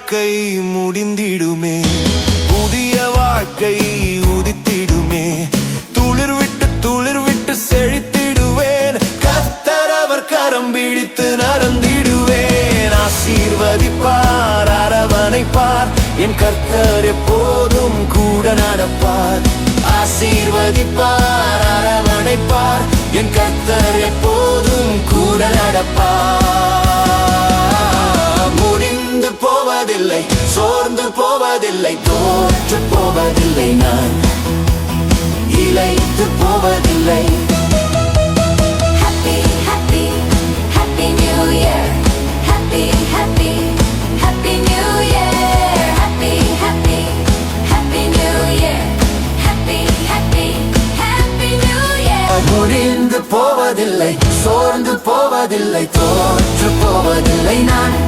வாழ்க்கை முடிந்திடுமே, புதிய வாழ்க்கை உதித்திடுமே. துளிர் விட்டு செழித்திடுவேன், கர்த்தர் அவர் கரம் பிடித்து நடந்திடுவேன். ஆசீர்வதிப்பார், அரவணைப்பார், என் கர்த்தர் எப்போதும் கூட நடப்பார். ஆசீர்வதிப்பார், அரவணைப்பார், என் கர்த்தர் எப்போதும் கூட நடப்பார். முடிந்து போவதில்லை, சோர்ந்து போவதில்லை, தோற்று போவதில்லை, நான் இளைத்து போவதில்லை. Happy, happy, happy new year. Happy, happy, happy new year. Happy, happy, happy new year. Happy, happy, happy new year. முடிந்து போவதில்லை, சோர்ந்து போவதில்லை, தோற்று போவதில்லை, நான்